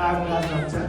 নায়ক Razzak.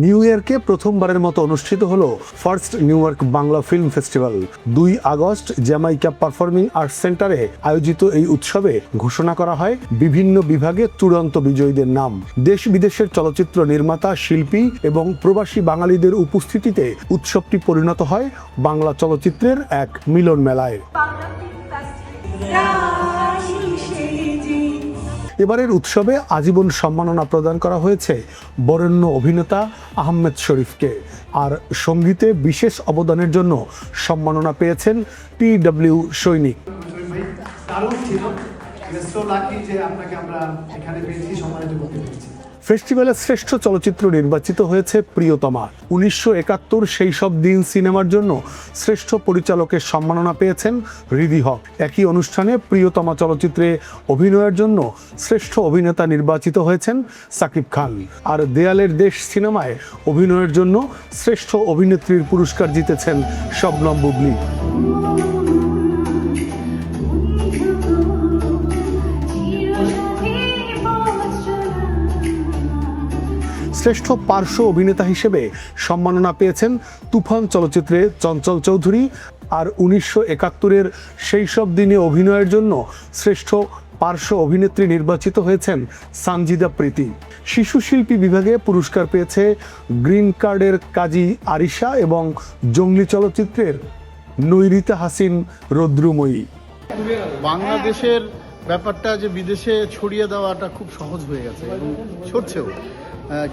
New ইয়র্কে প্রথমবারের মতো অনুষ্ঠিত হলো first new York Bangla film festival. 2 August Jamaica performing arts সেন্টারে আয়োজিত এই উৎসবে ঘোষণা করা হয় বিভিন্ন বিভাগে চূড়ান্ত বিজয়ীদের নাম। দেশ বিদেশের চলচ্চিত্র নির্মাতা, শিল্পী এবং প্রবাসী বাঙালিদের উপস্থিতিতে উৎসবটি পরিণত হয় বাংলা চলচ্চিত্রের এক মিলন মেলায়। এবারের উৎসবে আজীবন সম্মাননা প্রদান করা হয়েছে বরেণ্য অভিনেতা আহমেদ শরীফকে, আর সঙ্গীতে বিশেষ অবদানের জন্য সম্মাননা পেয়েছেন TW সৈনিক। দারুণ ছিল, সো লাকি যে আপনাকে আমরা এখানে পেয়েছি, সম্মানিত করতে পেরেছি। ফেস্টিভ্যালে শ্রেষ্ঠ চলচ্চিত্র নির্বাচিত হয়েছে প্রিয়তমা। 1971 সেই সব দিন সিনেমার জন্য শ্রেষ্ঠ পরিচালকের সম্মাননা পেয়েছেন হৃদি হক। একই অনুষ্ঠানে প্রিয়তমা চলচ্চিত্রে অভিনয়ের জন্য শ্রেষ্ঠ অভিনেতা নির্বাচিত হয়েছেন সাকিব খান, আর দেয়ালের দেশ সিনেমায় অভিনয়ের জন্য শ্রেষ্ঠ অভিনেত্রীর পুরস্কার জিতেছেন শবনম বুবলী। শ্রেষ্ঠ পার্শ্ব অভিনেতা হিসেবে সম্মাননা পেয়েছেন তুফান চলচ্চিত্রে চঞ্চল চৌধুরী, আর 1971-এর সেই সব দিনে অভিনয়ের জন্য শ্রেষ্ঠ পার্শ্ব অভিনেত্রী নির্বাচিত হয়েছেন সানজিদা প্রীতি। শিশু শিল্পী বিভাগে পুরস্কার পেয়েছে গ্রিন কার্ডের কাজী আরিশা এবং জঙ্গলি চলচ্চিত্রের নৈরিতা হাসিন রৌদ্রময়ী। বাংলাদেশের ব্যাপারটা যে বিদেশে ছড়িয়ে দেওয়াটা খুব সহজ হয়ে গেছে এবং ছড়ছেও।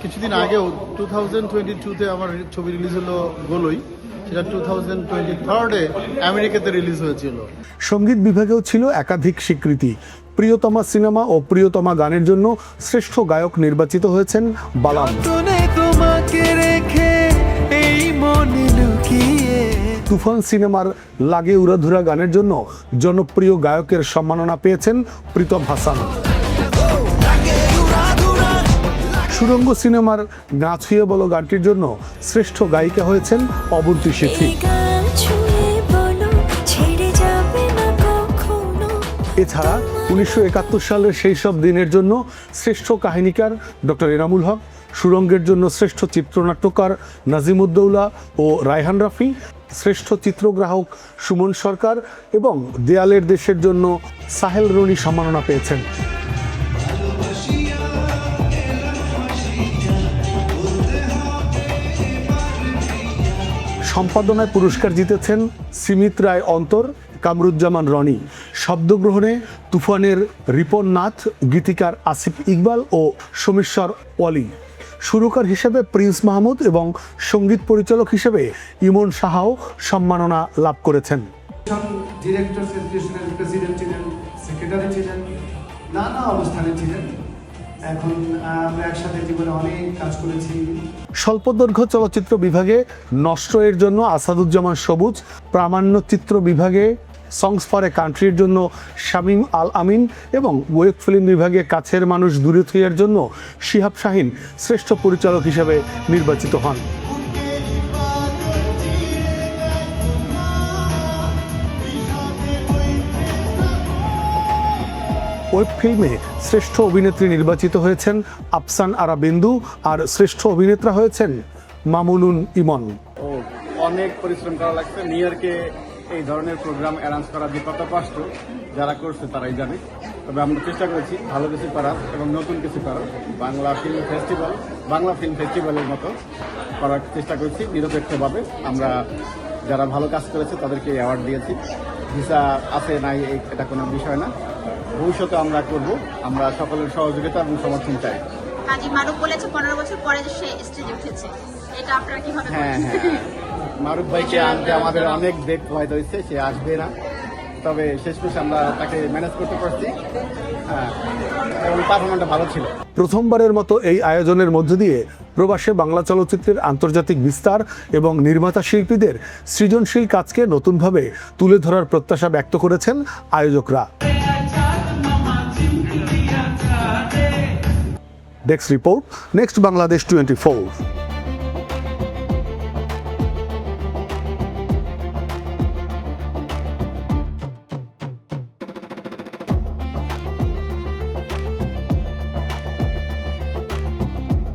কিছুদিন আগেও 2022-তে আমার ছবি রিলিজ হলো গোলই, সেটা 2023-এ আমেরিকাতে রিলিজ হয়েছিল। সঙ্গীত বিভাগেও ছিল একাধিক স্বীকৃতি। প্রিয়তমা সিনেমা ও প্রিয়তমা গানের জন্য শ্রেষ্ঠ গায়ক নির্বাচিত হয়েছেন বালাম। তুফান সিনেমার লাগে উড়াধুরা গানের জন্য জনপ্রিয় গায়কের সম্মাননা পেয়েছেন প্রীতম হাসান। সুরঙ্গ সিনেমার গা ছুঁয়ে বলো গানটির জন্য শ্রেষ্ঠ গায়িকা হয়েছেন অবন্তী সেথী। এছাড়া 1971 সালের সেই সব দিনের জন্য শ্রেষ্ঠ কাহিনীকার ডক্টর এনামুল হক, সুরঙ্গের জন্য শ্রেষ্ঠ চিত্রনাট্যকার নাজিমুদ্দৌলা ও রায়হান রাফি, শ্রেষ্ঠ চিত্রগ্রাহক সুমন সরকার এবং দেয়ালের দেশের জন্য সাহেল রনি সম্মাননা পেয়েছেন। সম্পাদনায় পুরস্কার জিতেছেন সিমিত রায় অন্তর, কামরুজ্জামান রনি। শব্দগ্রহণে তুফানের রিপন নাথ, গীতিকার আসিফ ইকবাল ও সোমেশ্বর ওয়ালি। সুরকার হিসেবে প্রিন্স মাহমুদ এবং সঙ্গীত পরিচালক হিসেবে ইমন সাহাও সম্মাননা লাভ করেছেন। ডিরেক্টর ফেডারেশনের প্রেসিডেন্ট ছিলেন, সেক্রেটারি ছিলেন, নানা অবস্থানে ছিলেন। এখন আমরা একসাথে জীবনে অনেক কাজ করেছি। স্বল্পদৈর্ঘ্য চলচ্চিত্র বিভাগে নষ্ট এর জন্য আসাদুজ্জামান সবুজ, প্রামাণ্যচিত্র বিভাগে সংস ফর এ কান্ট্রির জন্য শামীম আল আমিন এবং ওয়েব ফিল্ম বিভাগে কাছের মানুষ দূরে থুইয়ের জন্য শিহাব শাহিন শ্রেষ্ঠ পরিচালক হিসেবে নির্বাচিত হন। ওয়েব ফিল্মে শ্রেষ্ঠ অভিনেত্রী নির্বাচিত হয়েছেন আফসান আরা বিন্দু, আর শ্রেষ্ঠ অভিনেতা হয়েছেন মামুনুন ইমন। অনেক পরিশ্রম করা লাগছে। নিউ ইয়র্কে এই ধরনের প্রোগ্রাম অ্যারেঞ্জ করা যে কত কষ্ট, যারা করছে তারাই জানে। তবে আমরা চেষ্টা করেছি ভালো কিছু করার এবং নতুন কিছু করার। বাংলা ফিল্ম ফেস্টিভ্যালের মতো করার চেষ্টা করেছি নিরপেক্ষভাবে। আমরা যারা ভালো কাজ করেছে তাদেরকে অ্যাওয়ার্ড দিয়েছি। ভিসা আছে নাই এটা কোনো বিষয় না, ভবিষ্যতে আমরা করব। আমরা সকলের সহযোগিতা এবং সমর্থন চাই। কাজী মারুফ বলেছে 15 বছর পরে সে স্টেজে উঠেছে, এটা আপনারা কিভাবে? হ্যাঁ, মারুফ ভাইকে আনতে আমাদের অনেক বেগ প্রভাবিত হয়েছে, সে আসবে না, তবে শেষমেশ আমরা তাকে ম্যানেজ করতে পারছি। হ্যাঁ, এবং পারফরমেন্সটা ভালো ছিল। প্রথমবারের মতো এই আয়োজনের মধ্য দিয়ে প্রবাসে বাংলা চলচ্চিত্রের আন্তর্জাতিক বিস্তার এবং নির্মাতা শিল্পীদের সৃজনশীল কাজকে নতুনভাবে তুলে ধরার প্রত্যাশা ব্যক্ত করেছেন আয়োজকরা। Desk report, next Bangladesh 24।